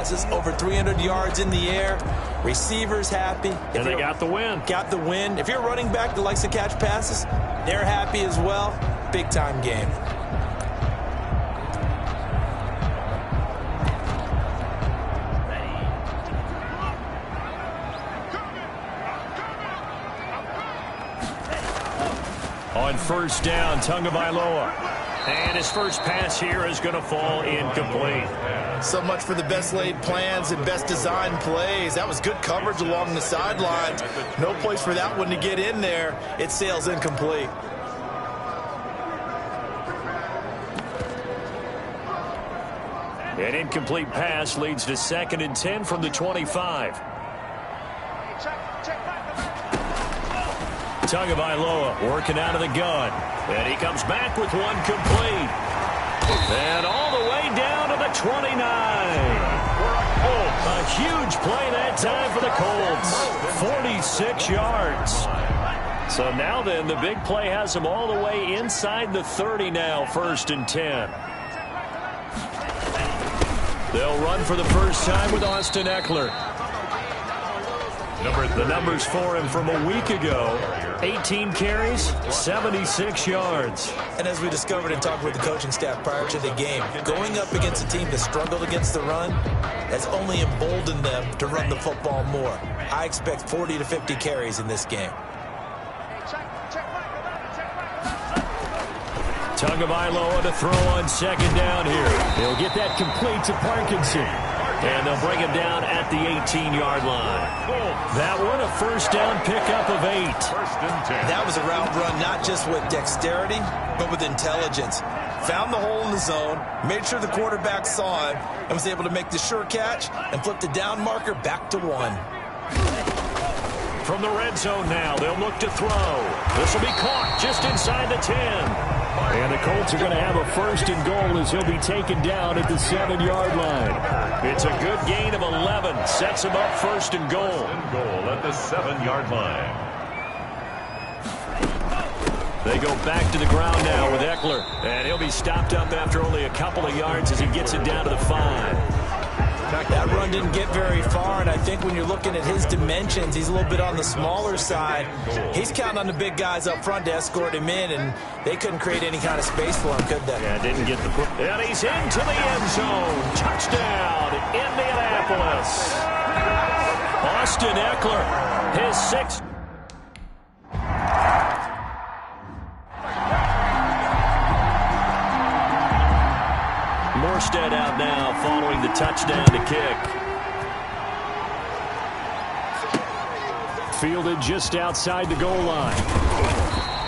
passes, over 300 yards in the air. Receivers happy. And they got the win. Got the win. If you're a running back that likes to catch passes, they're happy as well. Big-time game. On first down, Tagovailoa. And his first pass here is going to fall incomplete. So much for the best laid plans and best designed plays. That was good coverage along the sidelines. No place for that one to get in there. It sails incomplete. An incomplete pass leads to 2nd and 10 from the 25. Tagovailoa working out of the gun. And he comes back with one complete. And all the way down to the 29. A huge play that time for the Colts. 46 yards. So now then, the big play has them all the way inside the 30 now, 1st and 10. They'll run for the first time with Austin Eckler. The numbers for him from a week ago, 18 carries, 76 yards. And as we discovered and talked with the coaching staff prior to the game, going up against a team that struggled against the run has only emboldened them to run the football more. I expect 40 to 50 carries in this game. Tagovailoa to throw on 2nd down here. He'll get that complete to Parkinson. And they'll bring him down at the 18-yard line. That one, a first down pickup of 8. That was a route run not just with dexterity, but with intelligence. Found the hole in the zone, made sure the quarterback saw him, and was able to make the sure catch and flip the down marker back to 1. From the red zone now, they'll look to throw. This will be caught just inside the 10. And the Colts are going to have a 1st and goal as he'll be taken down at the 7-yard line. It's a good gain of 11. Sets him up 1st and goal. Goal at the 7-yard line. They go back to the ground now with Eckler. And he'll be stopped up after only a couple of yards as he gets it down to the 5. That run didn't get very far, and I think when you're looking at his dimensions, he's a little bit on the smaller side. He's counting on the big guys up front to escort him in, and they couldn't create any kind of space for him, could they? Yeah, didn't get the push. And he's into the end zone. Touchdown, Indianapolis. Austin Eckler, his 6th. Morstead out now following the touchdown to kick. Fielded just outside the goal line.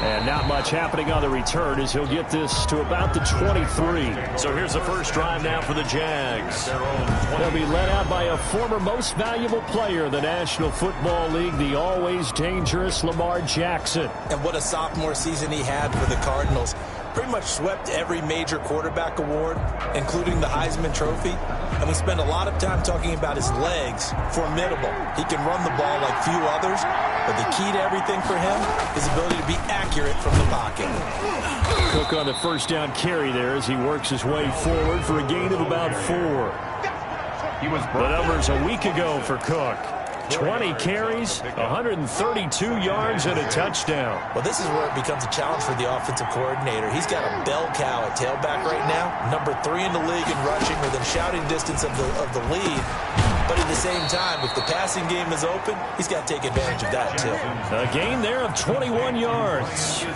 And not much happening on the return as he'll get this to about the 23. So here's the first drive now for the Jags. They'll be led out by a former most valuable player in the National Football League, the always dangerous Lamar Jackson. And what a sophomore season he had for the Cardinals. Pretty much swept every major quarterback award, including the Heisman Trophy. And we spend a lot of time talking about his legs. Formidable. He can run the ball like few others, but the key to everything for him is the ability to be accurate from the pocket. Cook on the first down carry there as he works his way forward for a gain of about 4. The numbers a week ago for Cook. 20 carries, 132 yards, and a touchdown. Well, this is where it becomes a challenge for the offensive coordinator. He's got a bell cow at tailback right now, number 3 in the league in rushing within shouting distance of the lead. But at the same time, if the passing game is open, he's got to take advantage of that, too. A gain there of 21 yards.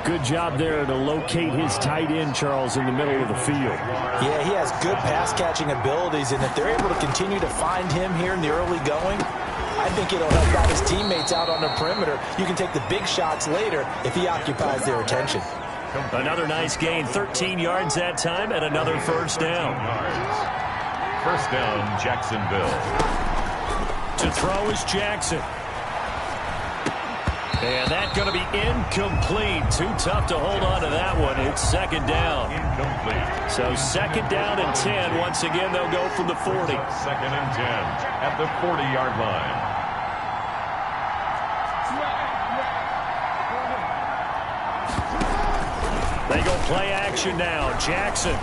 Good job there to locate his tight end, Charles, in the middle of the field. Yeah, he has good pass-catching abilities, and if they're able to continue to find him here in the early going, I think it'll help out his teammates out on the perimeter. You can take the big shots later if he occupies their attention. Another nice gain, 13 yards that time, and another first down. First down, Jacksonville. To throw is Jackson. And that's going to be incomplete. Too tough to hold on to that one. It's 2nd down. Incomplete. So 2nd down and 10. Once again, they'll go from the 40. 2nd and 10 at the 40-yard line. They go play action now. Jackson.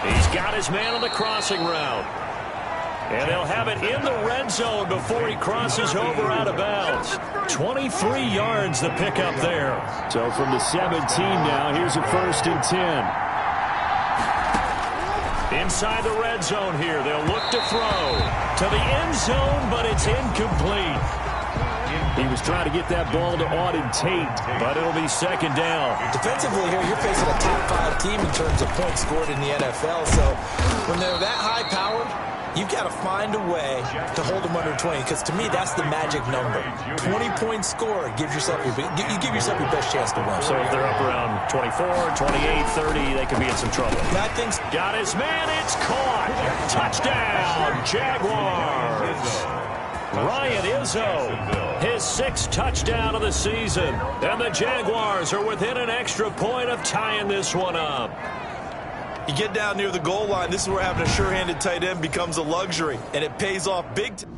He's got his man on the crossing route. And they'll have it in the red zone before he crosses over out of bounds. 23 yards the pickup there. So from the 17 now, here's a 1st and 10. Inside the red zone here, they'll look to throw to the end zone, but it's incomplete. He was trying to get that ball to Auden Tate, but it'll be 2nd down. Defensively here, you're facing a top 5 team in terms of points scored in the NFL. So when they're that high-powered, you've got to find a way to hold them under 20, because to me, that's the magic number. 20-point score gives yourself you give yourself your best chance to win. So if they're up around 24, 28, 30, they could be in some trouble. I think got his man, it's caught. Touchdown, Jaguars. Ryan Izzo, his 6th touchdown of the season. And the Jaguars are within an extra point of tying this one up. you get down near the goal line, this is where having a sure-handed tight end becomes a luxury, and it pays off big time.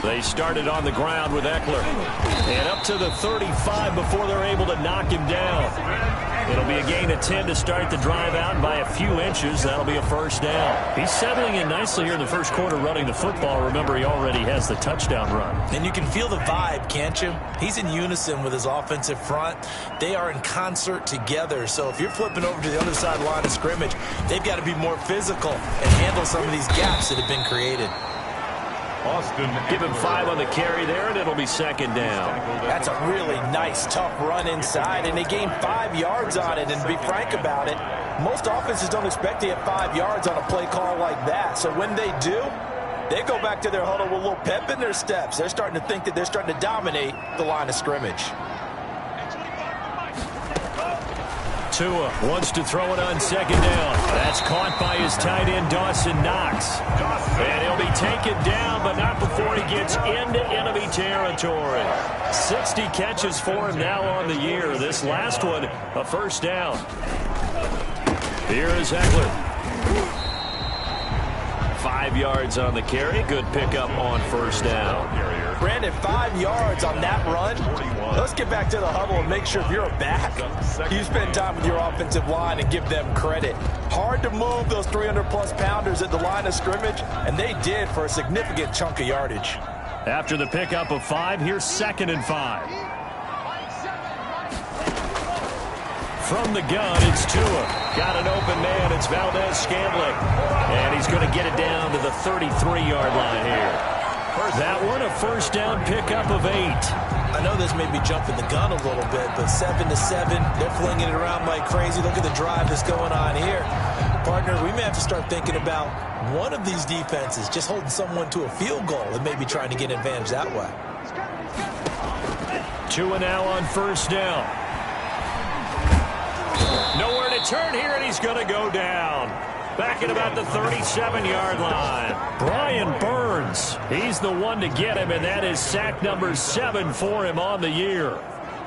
They started on the ground with Eckler. And up to the 35 before they're able to knock him down. It'll be a gain of 10 to start the drive out, and by a few inches, that'll be a first down. He's settling in nicely here in the first quarter running the football. Remember, he already has the touchdown run. And you can feel the vibe, can't you? He's in unison with his offensive front. They are in concert together. So if you're flipping over to the other side line of scrimmage, they've got to be more physical and handle some of these gaps that have been created. Austin, give him 5 on the carry there, and it'll be second down. That's a really nice, tough run inside, and they gained 5 yards on it. And to be frank about it, most offenses don't expect to get 5 yards on a play call like that. So when they do, they go back to their huddle with a little pep in their steps. They're starting to think that they're starting to dominate the line of scrimmage. Tua wants to throw it on second down. That's caught by his tight end, Dawson Knox. And he'll be taken down, but not before he gets into enemy territory. 60 catches for him now on the year. This last one, a first down. Here is Eckler. 5 yards on the carry. Good pickup on first down. Brandon, 5 yards on that run. Let's get back to the huddle and make sure if you're a back, you spend time with your offensive line and give them credit. Hard to move those 300-plus pounders at the line of scrimmage, and they did for a significant chunk of yardage. After the pickup of 5, here's 2nd and 5. From the gun, it's Tua. Got an open man. It's Valdez-Scantling. And he's going to get it down to the 33-yard line here. That one, a first down pickup of 8. I know this may be jumping the gun a little bit, but 7-7, they're flinging it around like crazy. Look at the drive that's going on here. Partner, we may have to start thinking about one of these defenses just holding someone to a field goal and maybe trying to get an advantage that way. Tua now on first down. Nowhere to turn here, and he's going to go down. Back at about the 37-yard line. Brian Burns, he's the one to get him, and that is sack number 7 for him on the year.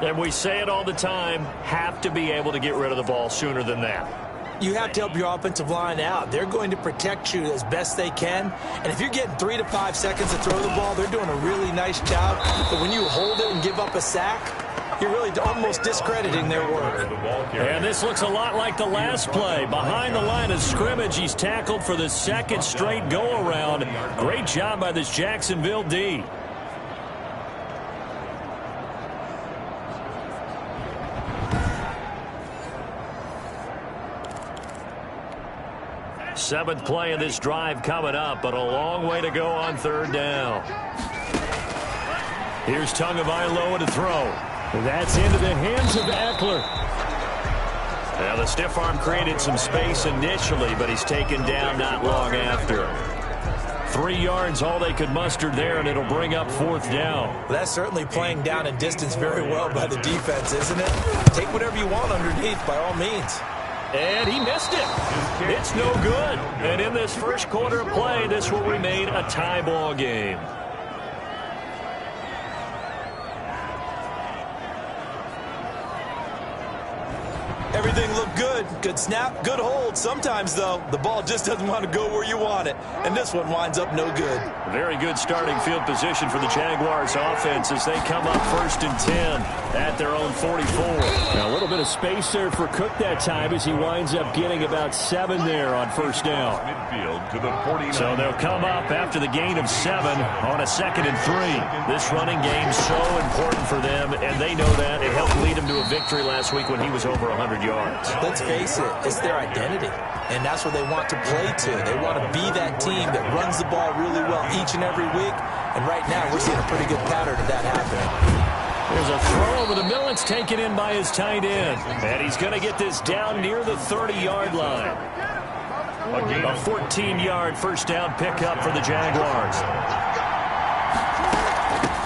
And we say it all the time, have to be able to get rid of the ball sooner than that. You have to help your offensive line out. They're going to protect you as best they can. And if you're getting 3 to 5 seconds to throw the ball, they're doing a really nice job. But when you hold it and give up a sack, you're really almost discrediting their work. And this looks a lot like the last play. Behind the line of scrimmage, he's tackled for the 2nd straight go-around. Great job by this Jacksonville D. Seventh play of this drive coming up, but a long way to go on 3rd down. Here's Tagovailoa to throw. That's into the hands of Eckler. Now the stiff arm created some space initially, but he's taken down not long after. 3 yards, all they could muster there, and it'll bring up 4th down. Well, that's certainly playing down in distance very well by the defense, isn't it? Take whatever you want underneath, by all means. And he missed it. It's no good. And in this first quarter of play, this will remain a tie ball game. Everything looked good Good snap, good hold. Sometimes, though, the ball just doesn't want to go where you want it. And this one winds up no good. Very good starting field position for the Jaguars offense as they come up 1st and 10 at their own 44. Now, a little bit of space there for Cook that time as he winds up getting about 7 there on 1st down. Midfield to the 49. So they'll come up after the gain of 7 on a 2nd and 3. This running game so important for them, and they know that. It helped lead them to a victory last week when he was over 100 yards. Let's face it, it's their identity, and that's what they want to play to. They want to be that team that runs the ball really well each and every week, and right now we're seeing a pretty good pattern of that happening. There's a throw over the middle. It's taken in by his tight end, and he's going to get this down near the 30-yard line. A 14-yard first down pickup for the Jaguars.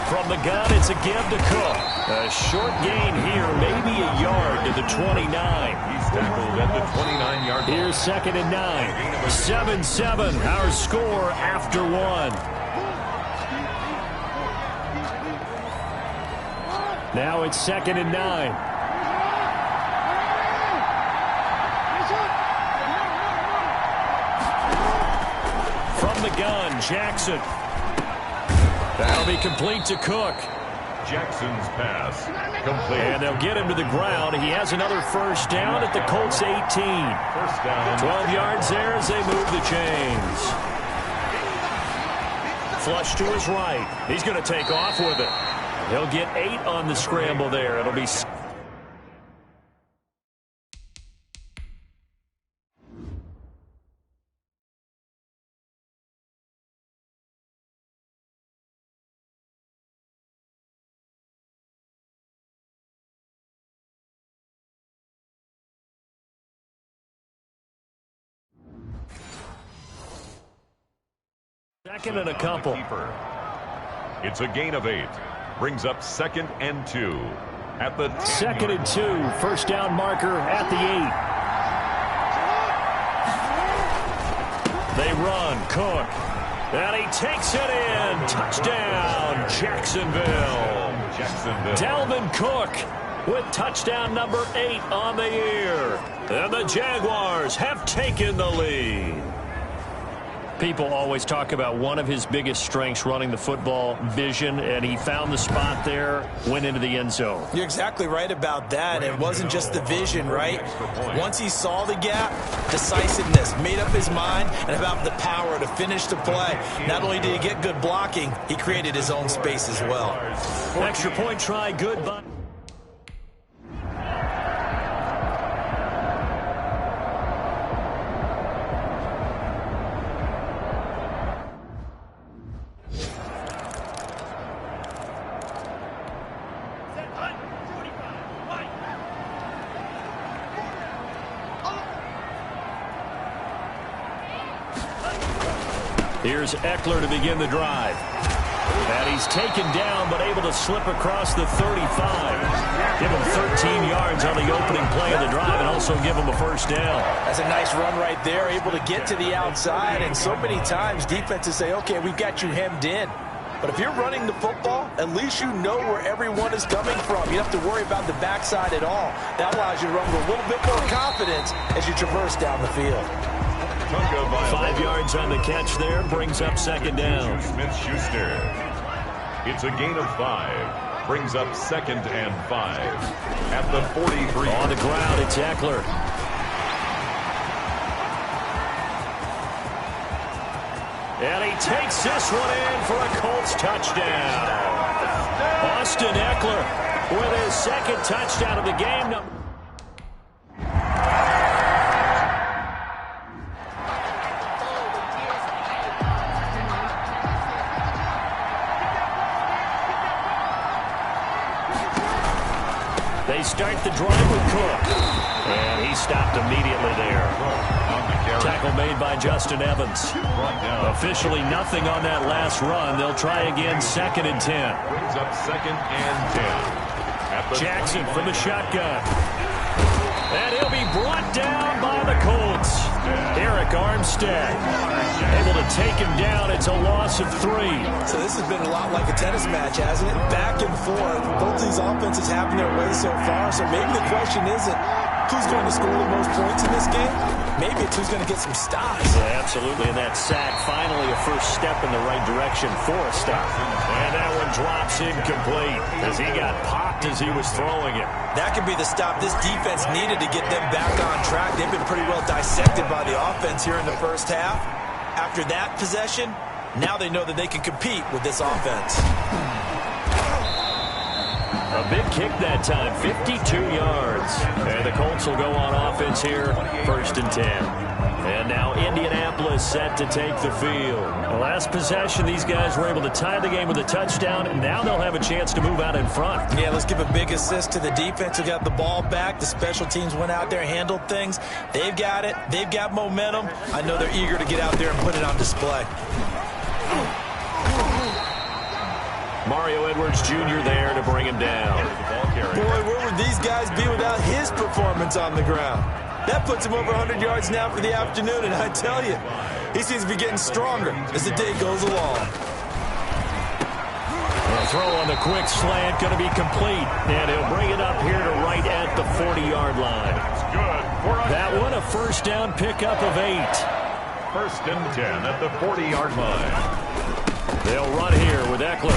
From the gun, it's a give to Cook. A short gain here, maybe a yard to the 29. He's tackled at the 29-yard line. Here's 2nd and 9. 7-7, our score after 1. Now it's 2nd and 9. From the gun, Jackson. That'll be complete to Cook. Jackson's pass complete. And they'll get him to the ground. He has another first down at the Colts 18. First down. 12 yards there as they move the chains. Flush to his right. He's going to take off with it. He'll get 8 on the scramble there. It'll be... Second and a couple. It's a gain of 8. Brings up 2nd and 2 at the 2nd and 2. First down marker at the 8. They run. Cook. And he takes it in. Touchdown, Jacksonville. Dalvin Cook with touchdown number 8 on the year. And the Jaguars have taken the lead. People always talk about one of his biggest strengths, running the football, vision, and he found the spot there, went into the end zone. You're exactly right about that. It wasn't just the vision, right? Once he saw the gap, decisiveness, made up his mind, and about the power to finish the play. Not only did he get good blocking, he created his own space as well. Extra point try, good, but... Here's Eckler to begin the drive. And he's taken down, but able to slip across the 35. Give him 13 yards on the opening play of the drive and also give him a first down. That's a nice run right there, able to get to the outside. And so many times defenses say, okay, we've got you hemmed in. But if you're running the football, at least you know where everyone is coming from. You don't have to worry about the backside at all. That allows you to run with a little bit more confidence as you traverse down the field. 5 yards on the catch there, brings up 2nd down. Smith-Schuster. It's a gain of 5. Brings up 2nd and 5 at the 43. On the ground, it's Eckler. And he takes this one in for a Colts touchdown. Austin Eckler with his 2nd touchdown of the game. They start the drive with Cook. And he stopped immediately there. Tackle made by Justin Evans. Officially nothing on that last run. They'll try again 2nd and 10. Brings up 2nd and 10. Jackson from the shotgun. And he'll be brought down by the Colts. Eric Armstead able to take him down. It's a loss of 3. So this has been a lot like a tennis match, hasn't it? Back and forth. Both these offenses having their way so far. So maybe the question isn't, who's going to score the most points in this game? Maybe it's who's going to get some stops. Yeah, absolutely, and that sack finally a first step in the right direction for a stop. And that one drops incomplete as he got popped as he was throwing it. That could be the stop this defense needed to get them back on track. They've been pretty well dissected by the offense here in the first half. After that possession, now they know that they can compete with this offense. A big kick that time, 52 yards. And the Colts will go on offense here, 1st and 10. And now Indianapolis set to take the field. The last possession, these guys were able to tie the game with a touchdown, and now they'll have a chance to move out in front. Yeah, let's give a big assist to the defense who got the ball back. The special teams went out there, handled things. They've got it. They've got momentum. I know they're eager to get out there and put it on display. Mario Edwards Jr. there to bring him down. Boy, where would these guys be without his performance on the ground? That puts him over 100 yards now for the afternoon, and I tell you, he seems to be getting stronger as the day goes along. The throw on the quick slant going to be complete, and he'll bring it up here to right at the 40-yard line. That one a first down pickup of 8. 1st and 10 at the 40-yard line. They'll run here with Eckler.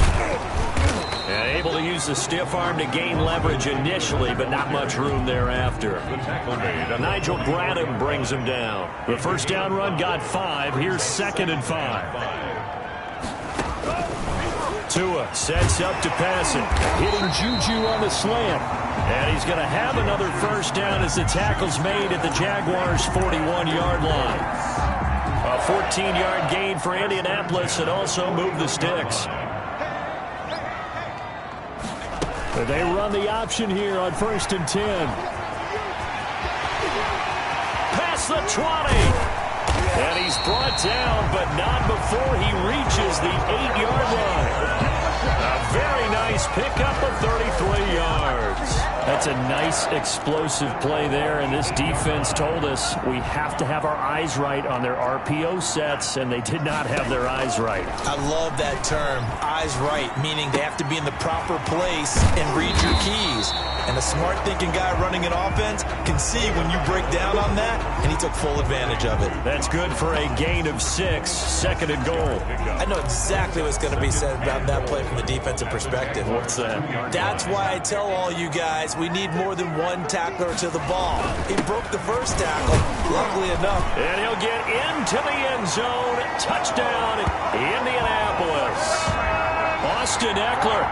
And able to use the stiff arm to gain leverage initially, but not much room thereafter. Nigel Bradham brings him down. The first down run got 5. Here's 2nd and 5. Tua sets up to pass it. Hitting Juju on the slant. And he's going to have another first down as the tackle's made at the Jaguars' 41-yard line. A 14-yard gain for Indianapolis and also move the sticks. They run the option here on 1st and 10. Past the 20. And he's brought down, but not before he reaches the 8-yard line. A very nice pickup of 33 yards. That's a nice explosive play there, and this defense told us we have to have our eyes right on their RPO sets, and they did not have their eyes right. I love that term, eyes right, meaning they have to be in the proper place and read your keys. And a smart thinking guy running an offense can see when you break down on that, and he took full advantage of it. That's good for a gain of 6, 2nd and goal. I know exactly what's going to be said about that play from the defensive perspective. What's that? That's why I tell all you guys we need more than one tackler to the ball. He broke the first tackle, luckily enough. And he'll get into the end zone. Touchdown, Indianapolis. Austin Eckler.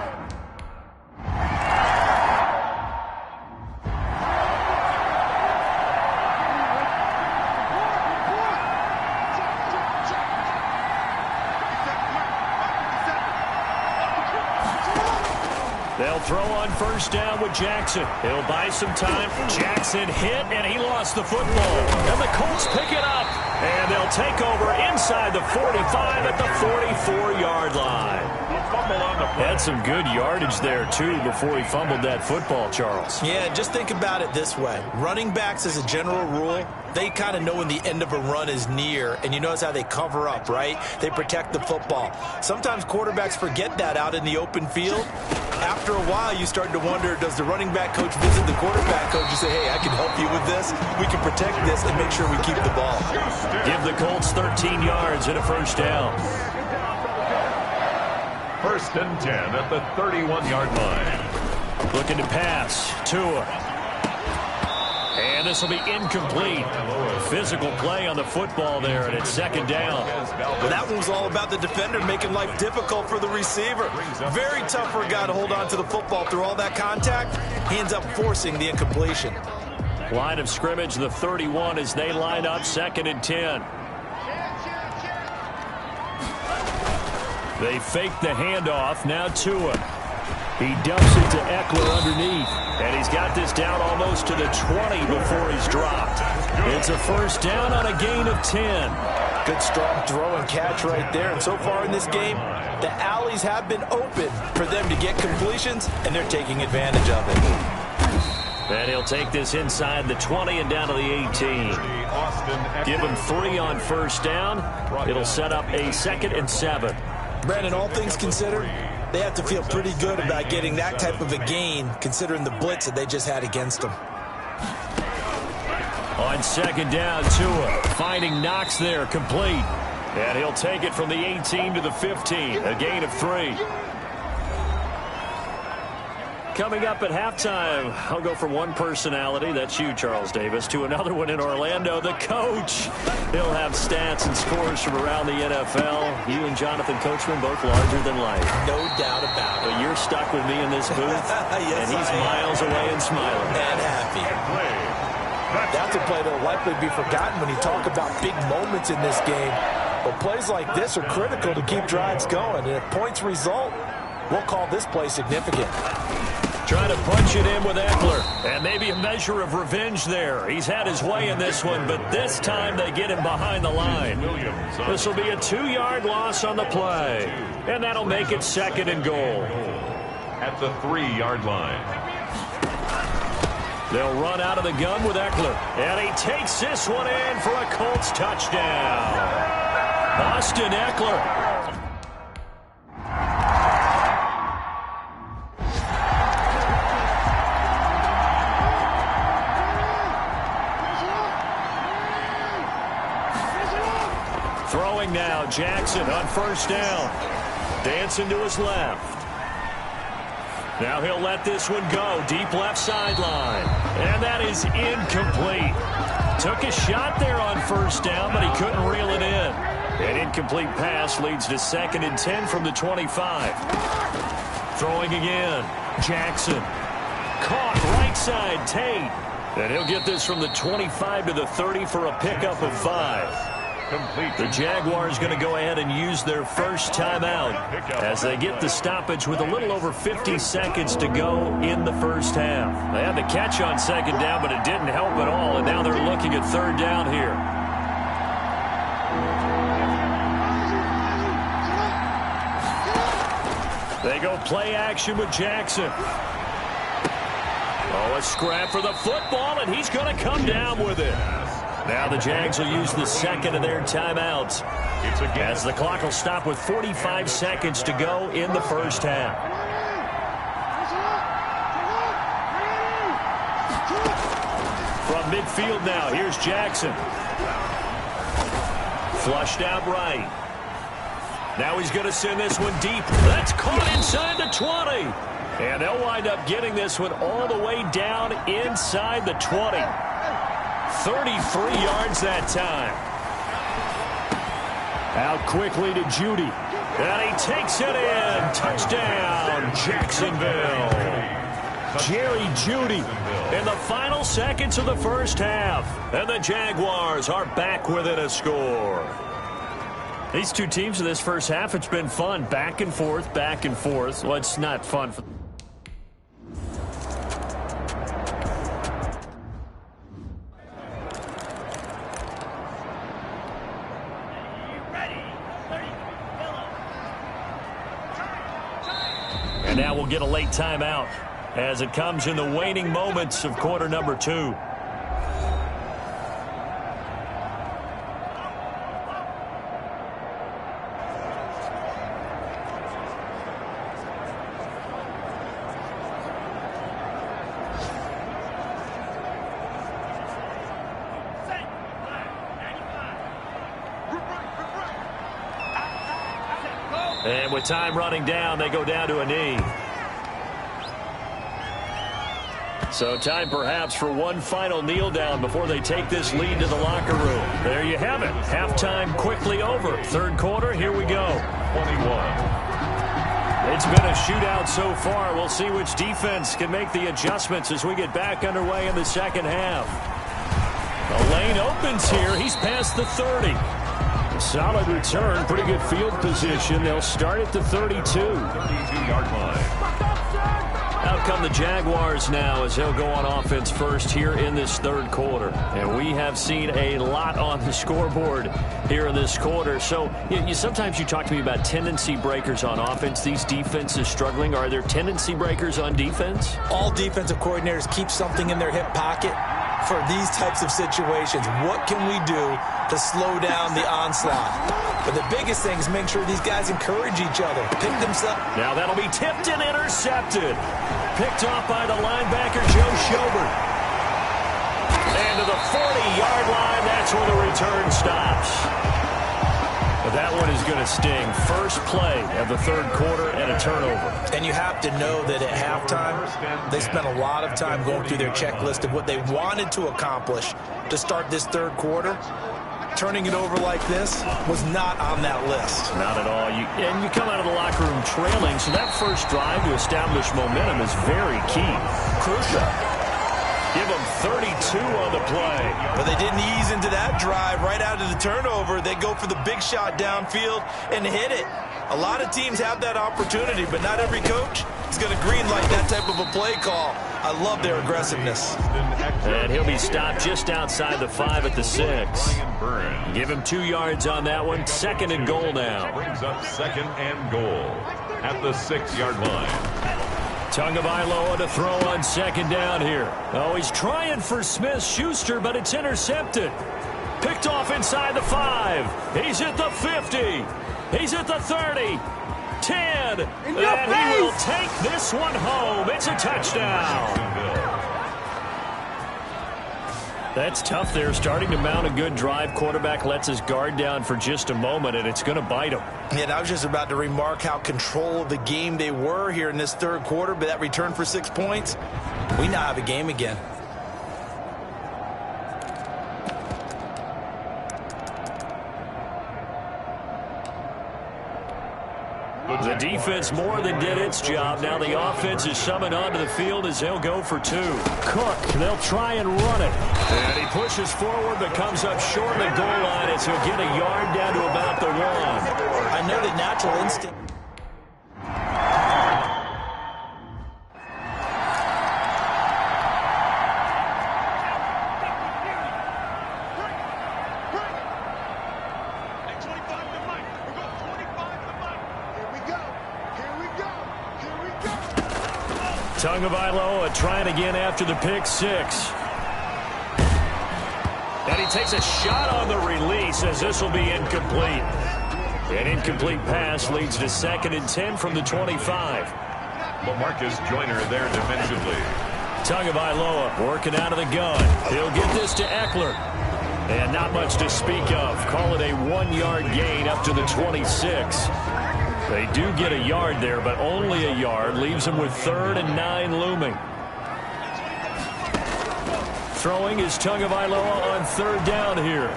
They'll throw on first down with Jackson. He'll buy some time. Jackson hit, and he lost the football. And the Colts pick it up. And they'll take over inside the 45 at the 44-yard line. Had some good yardage there, too, before he fumbled that football, Charles. Yeah, just think about it this way. Running backs, as a general rule, they kind of know when the end of a run is near, and you notice how they cover up, right? They protect the football. Sometimes quarterbacks forget that out in the open field. After a while, you start to wonder, does the running back coach visit the quarterback coach and say, hey, I can help you with this. We can protect this and make sure we keep the ball. Give the Colts 13 yards and a first down. 1st and 10 at the 31-yard line. Looking to pass. Tua. And this will be incomplete. Physical play on the football there, and it's 2nd down. Well, that one was all about the defender making life difficult for the receiver. Very tough for a guy to hold on to the football through all that contact. He ends up forcing the incompletion. Line of scrimmage, the 31, as they line up 2nd and 10. They fake the handoff. Now Tua. He dumps it to Eckler underneath. And he's got this down almost to the 20 before he's dropped. It's a first down on a gain of 10. Good strong throw and catch right there. And so far in this game, the alleys have been open for them to get completions, and they're taking advantage of it. And he'll take this inside the 20 and down to the 18. Give him 3 on first down. It'll set up a 2nd and 7. Brandon, all things considered, they have to feel pretty good about getting that type of a gain, considering the blitz that they just had against them. On second down, Tua finding Knox there, complete. And he'll take it from the 18 to the 15, a gain of 3. Coming up at halftime, I'll go from one personality, that's you, Charles Davis, to another one in Orlando, the coach. He'll have stats and scores from around the NFL. You and Jonathan Coachman both larger than life. No doubt about it. But you're stuck with me in this booth, yes, and he's miles away and smiling. And happy. That's a play that will likely be forgotten when you talk about big moments in this game. But plays like this are critical to keep drives going. And if points result, we'll call this play significant. Trying to punch it in with Eckler. And maybe a measure of revenge there. He's had his way in this one, but this time they get him behind the line. This will be a 2-yard loss on the play. And that'll make it second and goal. At the 3-yard line. They'll run out of the gun with Eckler. And he takes this one in for a Colts touchdown. Austin Eckler. Throwing now, Jackson on first down. Dancing to his left. Now he'll let this one go. Deep left sideline. And that is incomplete. Took a shot there on first down, but he couldn't reel it in. An incomplete pass leads to 2nd and 10 from the 25. Throwing again. Jackson. Caught right side, Tate. And he'll get this from the 25 to the 30 for a pickup of 5. The Jaguars going to go ahead and use their first timeout as they get the stoppage with a little over 50 seconds to go in the first half. They had the catch on second down, but it didn't help at all, and now they're looking at third down here. They go play action with Jackson. Oh, a scrap for the football, and he's going to come down with it. Now the Jags will use the second of their timeouts as the clock will stop with 45 seconds to go in the first half. From midfield now, here's Jackson. Flushed out right. Now he's going to send this one deep. That's caught inside the 20. And they'll wind up getting this one all the way down inside the 20. 33 yards that time. Out quickly to Judy. And he takes it in. Touchdown, Jacksonville. Jerry Judy in the final seconds of the first half. And the Jaguars are back within a score. These two teams in this first half, it's been fun. Back and forth, back and forth. Well, it's not fun for And now we'll get a late timeout as it comes in the waning moments of quarter number 2. And with time running down, they go down to a knee. So time perhaps for one final kneel down before they take this lead to the locker room. There you have it. Halftime quickly over. Third quarter, here we go. 21. It's been a shootout so far. We'll see which defense can make the adjustments as we get back underway in the second half. The lane opens here. He's past the 30. Solid return, pretty good field position. They'll start at the 32. 32-yard line. Out come the Jaguars now as they'll go on offense first here in this third quarter. And we have seen a lot on the scoreboard here in this quarter. So sometimes you talk to me about tendency breakers on offense. These defenses struggling. Are there tendency breakers on defense? All defensive coordinators keep something in their hip pocket for these types of situations. What can we do to slow down the onslaught? But the biggest thing is make sure these guys encourage each other. Pick themselves. Now that'll be tipped and intercepted. Picked off by the linebacker, Joe Schobert. And to the 40 20-yard line. That's where the return stops. But that one is going to sting. First play of the third quarter and a turnover. And you have to know that at halftime, they spent a lot of time going through their checklist of what they wanted to accomplish to start this third quarter. Turning it over like this was not on that list. Not at all. And you come out of the locker room trailing, so that first drive to establish momentum is very key. Crucial. Give them 32 on the play. But they didn't ease into that drive right out of the turnover. They go for the big shot downfield and hit it. A lot of teams have that opportunity, but not every coach is going to greenlight that type of a play call. I love their aggressiveness. And he'll be stopped just outside the 5 at the 6. Give him 2 yards on that one. Second and goal now. Brings up second and goal at the 6-yard line. Tagovailoa to throw on second down here. Oh, he's trying for Smith-Schuster, but it's intercepted. Picked off inside the 5. He's at the 50. He's at the 30. 10. And he will take this one home. It's a touchdown. That's tough there. Starting to mount a good drive. Quarterback lets his guard down for just a moment, and it's going to bite him. Yeah, and I was just about to remark how control of the game they were here in this third quarter, but that return for 6 points, we now have a game again. The defense more than did its job. Now the offense is summoned onto the field as they'll go for 2. Cook, they'll try and run it. And he pushes forward but comes up short of the goal line as he'll get a yard down to about the 1. I know the natural instinct. Tagovailoa trying again after the pick 6. And he takes a shot on the release as this will be incomplete. An incomplete pass leads to 2nd and 10 from the 25. Lamarcus Joyner there defensively. Tagovailoa working out of the gun. He'll get this to Eckler. And not much to speak of. Call it a 1-yard gain up to the 26. They do get a yard there, but only a yard. Leaves them with 3rd and 9 looming. Throwing is Tagovailoa on 3rd down here.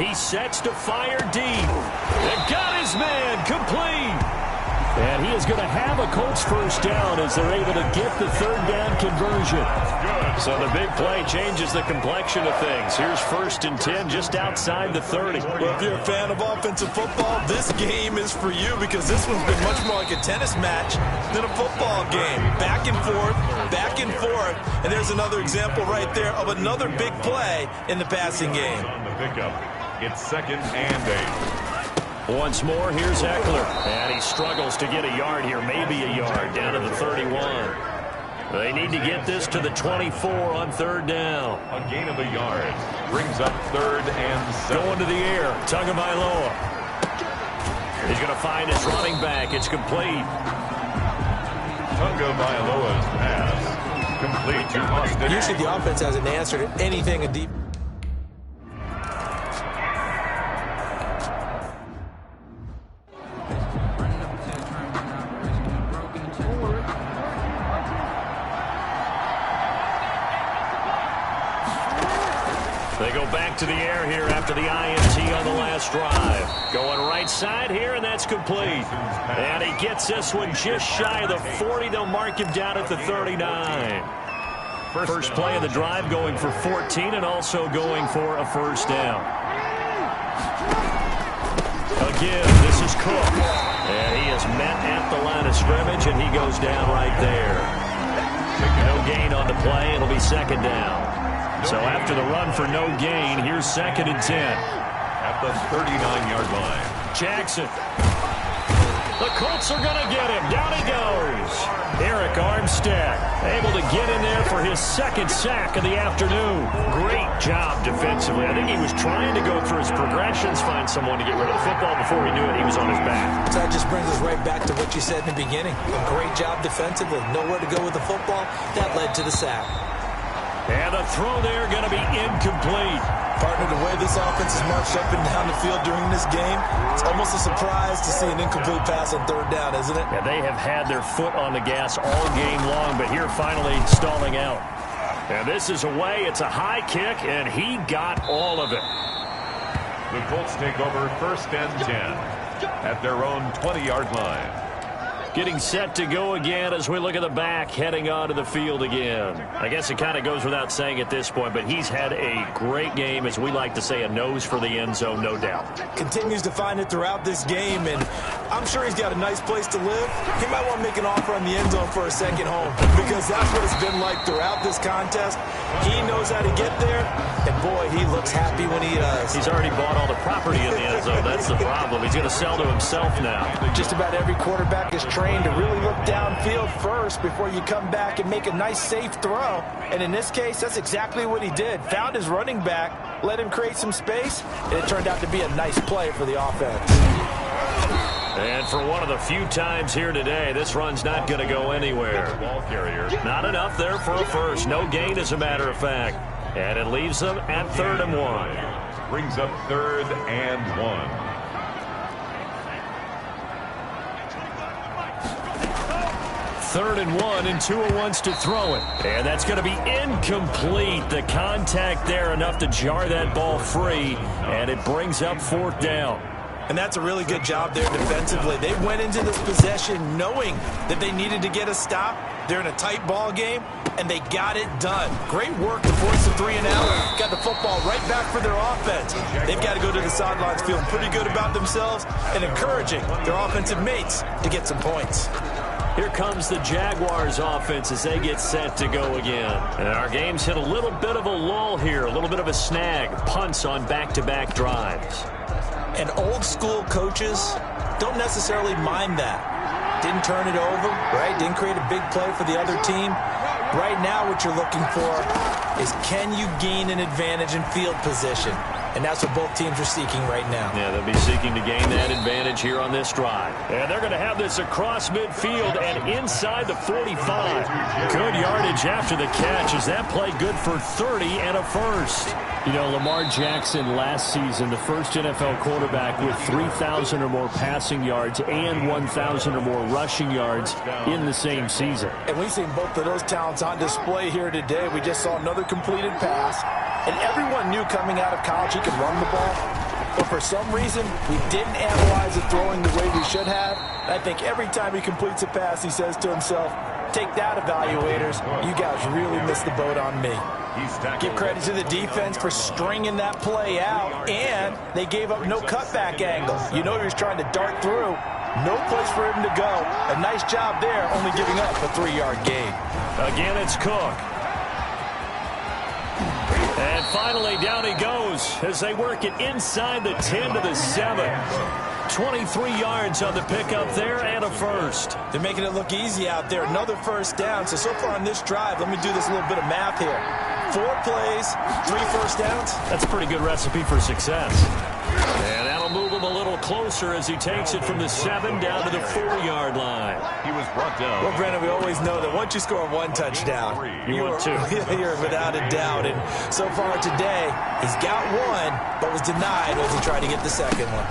He sets to fire deep. And got his man complete. And he is going to have a Colts first down as they're able to get the 3rd down conversion. So the big play changes the complexion of things. Here's 1st and 10 just outside the 30. Well, if you're a fan of offensive football, this game is for you because this one's been much more like a tennis match than a football game. Back and forth, and there's another example right there of another big play in the passing game. On the pickup, it's 2nd and 8. Once more, here's Eckler. And he struggles to get a yard here, maybe a yard, down to the 31. They need to get this to the 24 on 3rd down. A gain of a yard brings up 3rd and 7. Going to the air, Tagovailoa. He's going to find his running back. It's complete. Tagovailoa's pass complete to Austin. Usually the offense has an answer to anything a deep. They go back to the air here after the INT on the last drive. Going right side here, and that's complete. And he gets this one just shy of the 40. They'll mark him down at the 39. First play of the drive going for 14 and also going for a first down. Again, this is Cook. And he is met at the line of scrimmage, and he goes down right there. No gain on the play. It'll be 2nd down. So after the run for no gain, here's 2nd and 10. At the 39-yard line. Jackson. The Colts are going to get him. Down he goes. Arik Armstead able to get in there for his 2nd sack of the afternoon. Great job defensively. I think he was trying to go through his progressions, find someone to get rid of the football. Before he knew it, he was on his back. So that just brings us right back to what you said in the beginning. A great job defensively. Nowhere to go with the football. That led to the sack. And the throw there going to be incomplete. Partner, the way this offense is marched up and down the field during this game, it's almost a surprise to see an incomplete pass on third down, isn't it? Yeah, they have had their foot on the gas all game long, but here finally stalling out. And this is away. It's a high kick, and he got all of it. The Colts take over 1st and 10 at their own 20-yard line. Getting set to go again as we look at the back heading onto the field again. I guess it kind of goes without saying at this point, but he's had a great game, as we like to say, a nose for the end zone, no doubt. Continues to find it throughout this game, and I'm sure he's got a nice place to live. He might want to make an offer on the end zone for a second home, because that's what it's been like throughout this contest. He knows how to get there, and boy, he looks happy when he does. He's already bought all the property in the end zone. That's the problem. He's going to sell to himself now. Just about every quarterback is trained to really look downfield first before you come back and make a nice, safe throw. And in this case, that's exactly what he did. Found his running back, let him create some space, and it turned out to be a nice play for the offense. And for one of the few times here today, this run's not going to go anywhere. Ball carrier. Not enough there for a first. No gain, as a matter of fact. And it leaves them at 3rd and 1. Brings up 3rd and 1. 3rd and 1, and Tua wants to throw it. And that's going to be incomplete. The contact there enough to jar that ball free, and it brings up 4th down. And that's a really good job there defensively. They went into this possession knowing that they needed to get a stop. They're in a tight ball game, and they got it done. Great work to force the 3 and out. Got the football right back for their offense. They've got to go to the sidelines feeling pretty good about themselves and encouraging their offensive mates to get some points. Here comes the Jaguars offense as they get set to go again. And our game's hit a little bit of a lull here, a little bit of a snag. Punts on back-to-back drives. And old school coaches don't necessarily mind that. Didn't turn it over, right? Didn't create a big play for the other team. Right now what you're looking for is, can you gain an advantage in field position? And that's what both teams are seeking right now. Yeah, they'll be seeking to gain that advantage here on this drive. And they're going to have this across midfield and inside the 45. Good yardage after the catch as that play good for 30 and a first. You know, Lamar Jackson last season, the first NFL quarterback with 3,000 or more passing yards and 1,000 or more rushing yards in the same season. And we've seen both of those talents on display here today. We just saw another completed pass. And everyone knew coming out of college he could run the ball. But for some reason, we didn't analyze the throwing the way we should have. And I think every time he completes a pass, he says to himself, take that, evaluators. You guys really missed the boat on me. Give credit to the defense for stringing that play out, and they gave up no cutback angle. You know he was trying to dart through. No place for him to go. A nice job there, only giving up a 3-yard gain. Again, it's Cook. And finally, down he goes as they work it inside the 10 to the 7. 23 yards on the pickup there and a first. They're making it look easy out there. Another first down. So far on this drive, let me do this little bit of math here. 4 plays, 3 first downs. That's a pretty good recipe for success. And that'll move him a little closer as he takes it from the 7 down to the 4-yard line. He was brought down. Well, Brandon, we always know that once you score 1 touchdown, you want 2. You're without a doubt. And so far today, he's got 1, but was denied as he tried to get the second one.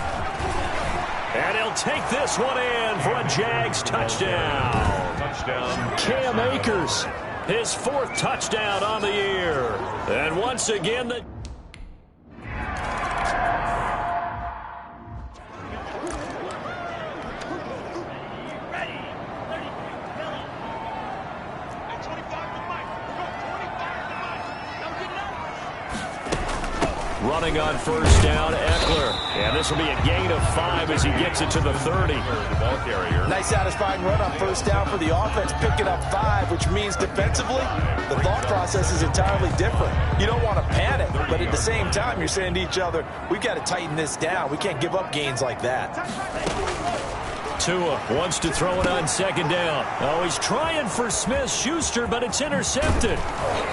And he'll take this one in for a Jags touchdown. Touchdown. Cam Akers, his 4th touchdown on the year. And once again, the... Running on first down, Eckler. And this will be a gain of 5 as he gets it to the 30. Ball carrier. Nice satisfying run on first down for the offense, picking up 5, which means defensively, the thought process is entirely different. You don't want to panic, but at the same time, you're saying to each other, we've got to tighten this down. We can't give up gains like that. Tua wants to throw it on second down. Oh, he's trying for Smith-Schuster, but it's intercepted.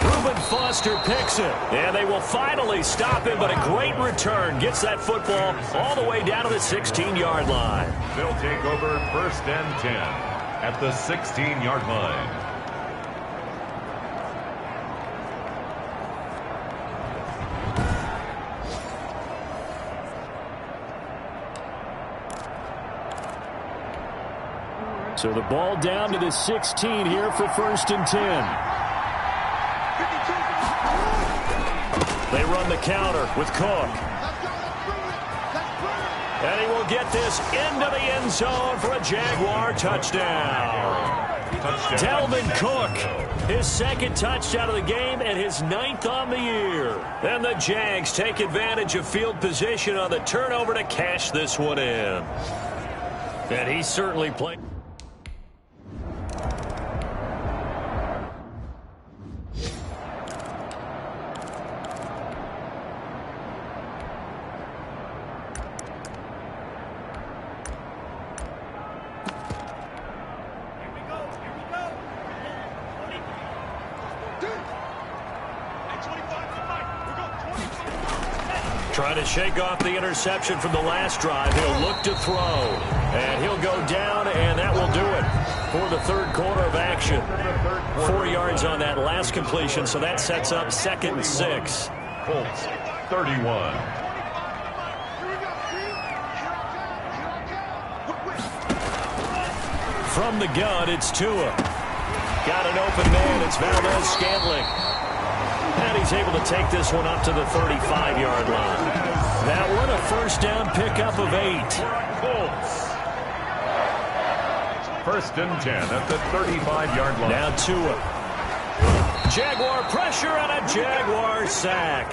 Reuben Foster picks it. And they will finally stop him, but a great return. Gets that football all the way down to the 16-yard line. They'll take over 1st and 10 at the 16-yard line. So the ball down to the 16 here for 1st and 10. They run the counter with Cook. And he will get this into the end zone for a Jaguar touchdown. Dalvin Cook, his 2nd touchdown of the game and his 9th on the year. And the Jags take advantage of field position on the turnover to cash this one in. And he certainly played. Trying to shake off the interception from the last drive. He'll look to throw. And he'll go down, and that will do it for the 3rd quarter of action. 4 yards on that last completion, so that sets up 2nd and 6. Colts, 31. From the gun, it's Tua. Got an open man. It's Valdes-Scantling. And he's able to take this one up to the 35-yard line. That one a 1st down pickup of 8. Colts. 1st and 10 at the 35-yard line. Now Tua. Jaguar pressure and a Jaguar sack.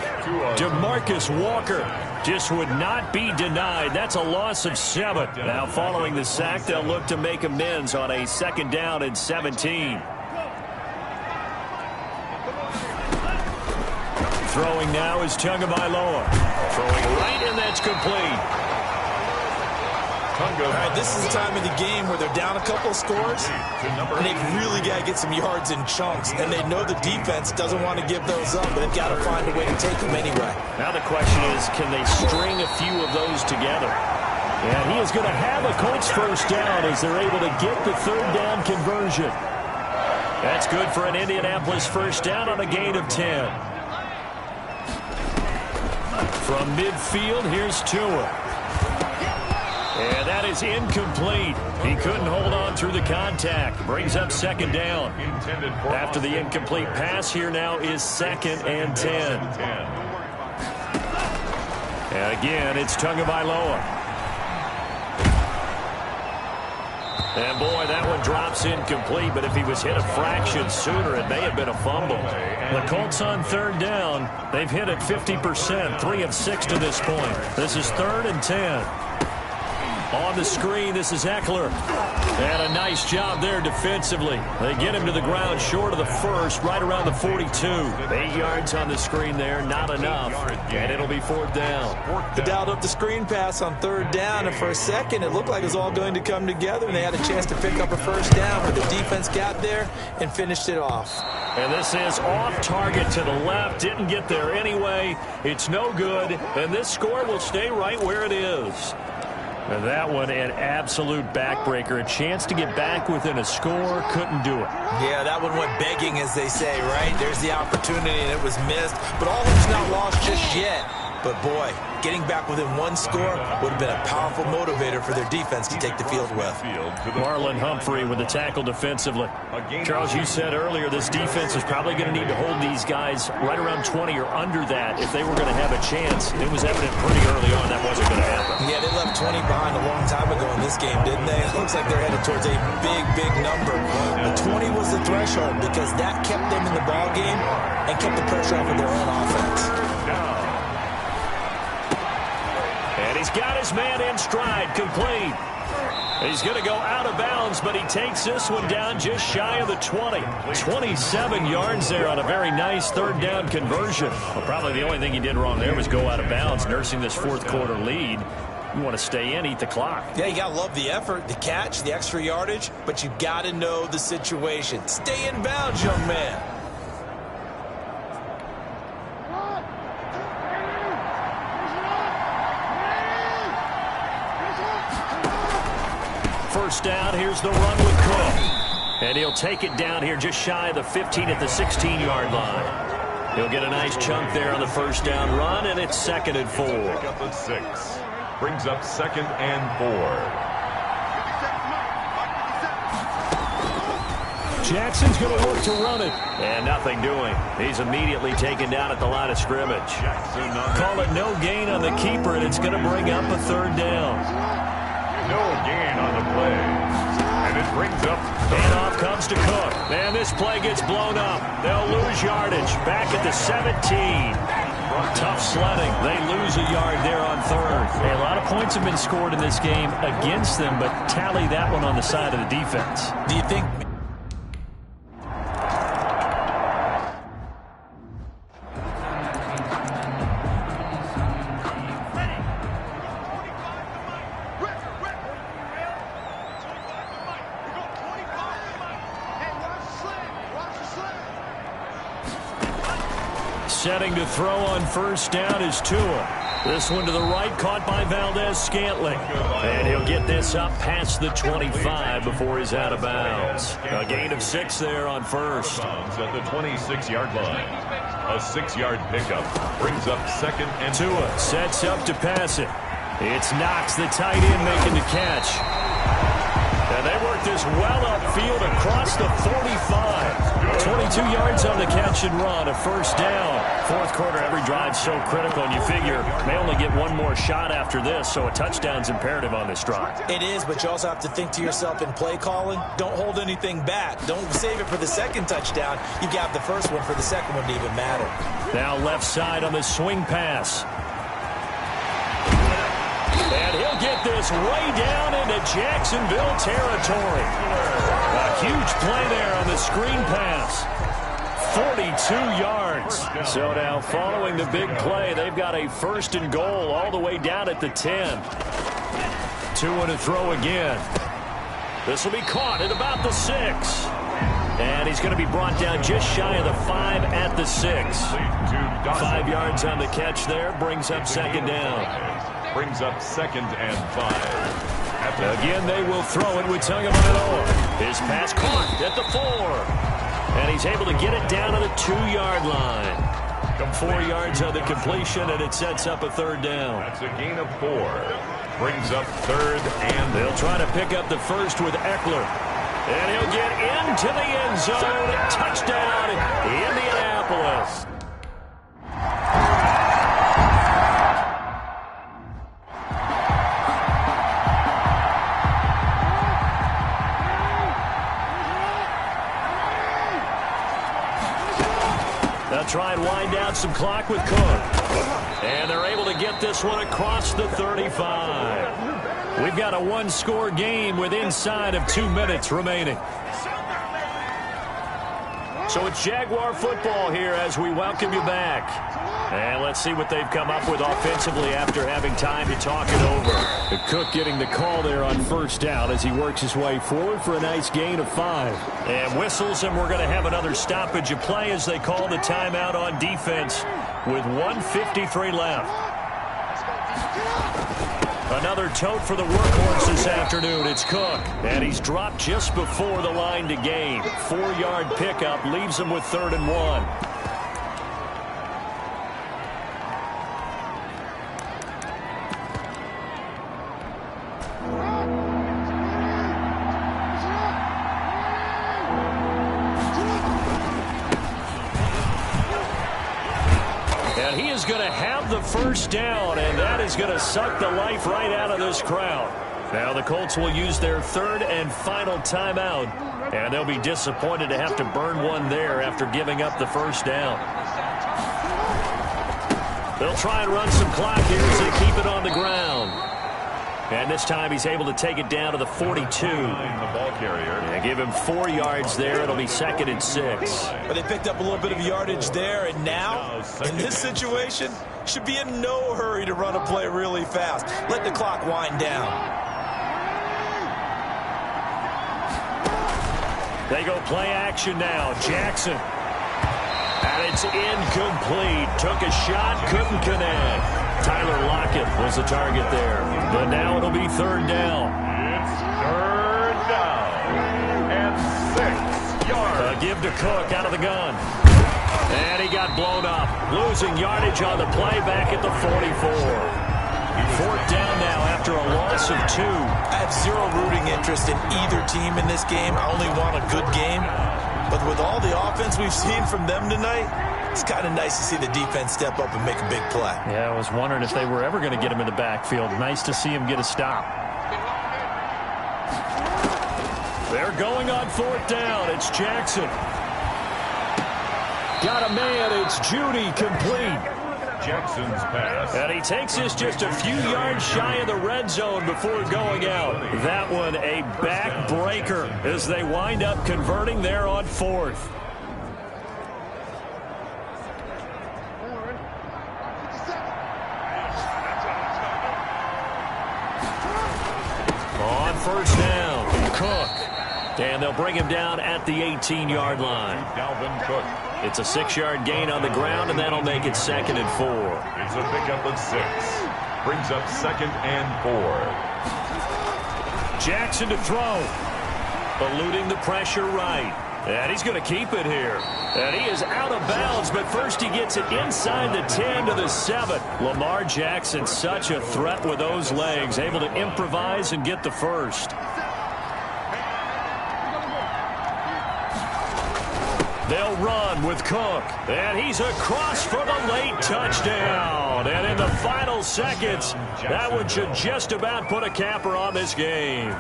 DeMarcus Walker just would not be denied. That's a loss of 7. Now following the sack, they'll look to make amends on a 2nd down and 17. Throwing now is Tagovailoa. Throwing right, and that's complete. All right, this is the time of the game where they're down a couple of scores, and they've really got to get some yards in chunks, and they know the defense doesn't want to give those up, but they've got to find a way to take them anyway. Now the question is, can they string a few of those together? And he is going to have a Colts 1st down as they're able to get the 3rd down conversion. That's good for an Indianapolis 1st down on a gain of 10. From midfield, here's Tua. And that is incomplete. He couldn't hold on through the contact. Brings up 2nd down. After the incomplete pass, here now is 2nd and 10. And again, it's Tagovailoa. And boy, that one drops incomplete, but if he was hit a fraction sooner, it may have been a fumble. The Colts on 3rd down. They've hit it 50%, 3 of 6 to this point. This is 3rd and 10. On the screen, this is Eckler. And a nice job there defensively. They get him to the ground short of the 1st, right around the 42. 8 yards on the screen there, not enough. And it'll be 4th down. They dialed up the screen pass on 3rd down, and for a second, it looked like it was all going to come together, and they had a chance to pick up a 1st down, but the defense got there and finished it off. And this is off target to the left. Didn't get there anyway. It's no good, and this score will stay right where it is. And that one, an absolute backbreaker. A chance to get back within a score, couldn't do it. Yeah, that one went begging, as they say, right? There's the opportunity, and it was missed. But all hope's not lost just yet. But, boy, getting back within 1 score would have been a powerful motivator for their defense to take the field with. Marlon Humphrey with the tackle defensively. Charles, you said earlier this defense is probably going to need to hold these guys right around 20 or under that if they were going to have a chance. It was evident pretty early on that wasn't going to happen. Yeah, they left 20 behind a long time ago in this game, didn't they? It looks like they're headed towards a big, big number. But 20 was the threshold because that kept them in the ball game and kept the pressure off of their own offense. And he's got his man in stride, complete. He's going to go out of bounds, but he takes this one down just shy of the 20. 27 yards there on a very nice 3rd down conversion. Well, probably the only thing he did wrong there was go out of bounds, nursing this 4th quarter lead. You want to stay in, eat the clock. Yeah, you got to love the effort, the catch, the extra yardage, but you got to know the situation. Stay in bounds, young man. First down, here's the run with Cook. And he'll take it down here just shy of the 15 at the 16-yard line. He'll get a nice chunk there on the 1st down run, and it's 2nd and 4. Pick up the 6. Brings up 2nd and 4. Jackson's going to look to run it. And nothing doing. He's immediately taken down at the line of scrimmage. Call it no gain on the keeper, and it's going to bring up a third down. No gain on the play. And it brings up. And off comes to Cook. And this play gets blown up. They'll lose yardage. Back at the 17. Tough sledding. They lose a yard there on third. Hey, a lot of points have been scored in this game against them, but tally that one on the side of the defense. Do you think... Setting to throw on first down is Tua. This one to the right, caught by Valdez-Scantling. And he'll get this up past the 25 before he's out of bounds. A gain of 6 there on first. At the 26-yard line. A 6-yard pickup brings up second and Tua sets up to pass it. It's Knox, the tight end, making the catch. And they work this well upfield across the 45. 22 yards on the catch and run, a first down. Fourth quarter, every drive so critical, and you figure may only get one more shot after this, so a touchdown's imperative on this drive. It is, but you also have to think to yourself in play calling, don't hold anything back. Don't save it for the second touchdown. You got the first one for the second one to even matter. Now left side on the swing pass. And he'll get this way down into Jacksonville territory. A huge play there on the screen pass. 42 yards. So now following the big play, they've got a first and goal all the way down at the 10. 2 to throw again. This will be caught at about the 6. And he's going to be brought down just shy of the 5 at the 6. 5 yards on the catch there, brings up second down. Brings up second and 5. Again, they will throw it with Tagovailoa. His pass caught at the 4. And he's able to get it down to the 2-yard line. 4 yards on the completion, and it sets up a third down. That's a gain of 4. Brings up third and... They'll try to pick up the first with Eckler. And he'll get into the end zone. Touchdown, Indianapolis. They'll try and wind down some clock with Cook. And they're able to get this one across the 35. We've got a one-score game with inside of 2 minutes remaining. So it's Jaguar football here as we welcome you back. And let's see what they've come up with offensively after having time to talk it over. Cook getting the call there on first down as he works his way forward for a nice gain of 5. And whistles, and we're going to have another stoppage of play as they call the timeout on defense with 1:53 left. Another tote for the workhorse this afternoon. It's Cook. And he's dropped just before the line to gain. 4-yard pickup leaves him with 3rd and 1. And he is going to have the first down, and that is going to suck the life right out of this crowd. Now the Colts will use their 3rd and final timeout, and they'll be disappointed to have to burn one there after giving up the first down. They'll try and run some clock here as they keep it on the ground. And this time he's able to take it down to the 42. The ball carrier. And give him 4 yards there. It'll be 2nd and 6. But they picked up a little bit of yardage there, and now, in this situation, should be in no hurry to run a play really fast. Let the clock wind down. They go play action now. Jackson. And it's incomplete. Took a shot, couldn't connect. Tyler Lockett was the target there. But now it'll be 3rd down. It's 3rd down. And 6 yards. A give to Cook out of the gun. And he got blown up. Losing yardage on the play back at the 44. 4th down now after a loss of 2. I have zero rooting interest in either team in this game. I only want a good game. But with all the offense we've seen from them tonight, it's kind of nice to see the defense step up and make a big play. Yeah, I was wondering if they were ever going to get him in the backfield. Nice to see him get a stop. They're going on 4th down. It's Jackson. Got a man. It's Judy, complete. Jackson's pass. And he takes this just a few yards shy of the red zone before going out. That one a backbreaker as they wind up converting there on 4th. On 1st down, Cook. And they'll bring him down at the 18-yard line. Dalvin Cook. It's a 6-yard gain on the ground, and that'll make it 2nd and 4. It's a pickup of 6. Brings up 2nd and 4. Jackson to throw. Eluding the pressure right. And he's going to keep it here. And he is out of bounds, but first he gets it inside the 10 to the 7. Lamar Jackson, such a threat with those legs, able to improvise and get the first. They'll run with Cook, and he's across for the late touchdown. And in the final seconds, that one should just about put a capper on this game.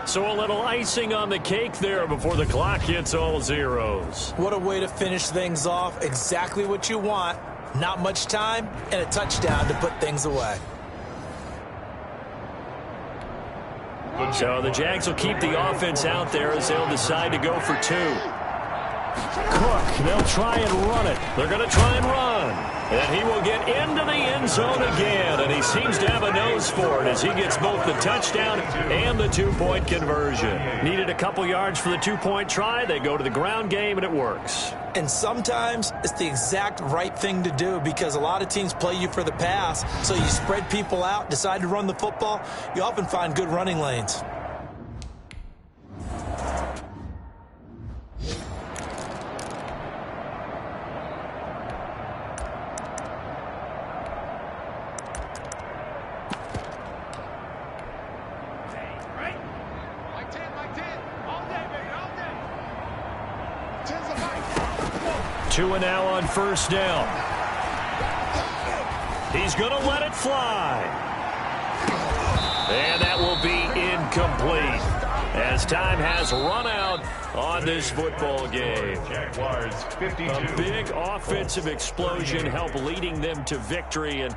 So a little icing on the cake there before the clock hits all zeros. What a way to finish things off. Exactly what you want. Not much time and a touchdown to put things away. So the Jags will keep the offense out there as they'll decide to go for 2. Cook, they'll try and run it. They're going to try and run. And he will get into the end zone again. And he seems to have a nose for it as he gets both the touchdown and the 2-point conversion. Needed a couple yards for the 2-point try. They go to the ground game, and it works. And sometimes it's the exact right thing to do because a lot of teams play you for the pass. So you spread people out, decide to run the football. You often find good running lanes. Two and now on 1st down. He's going to let it fly. And that will be incomplete as time has run out on this football game. Jaguars 52. A big offensive explosion helped leading them to victory. And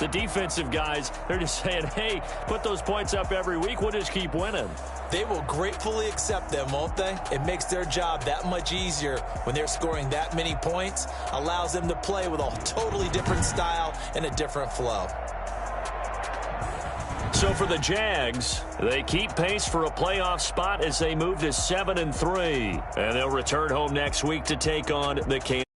the defensive guys, they're just saying, hey, put those points up every week. We'll just keep winning. They will gratefully accept them, won't they? It makes their job that much easier when they're scoring that many points. Allows them to play with a totally different style and a different flow. So for the Jags, they keep pace for a playoff spot as they move to 7-3. And they'll return home next week to take on the Kansas.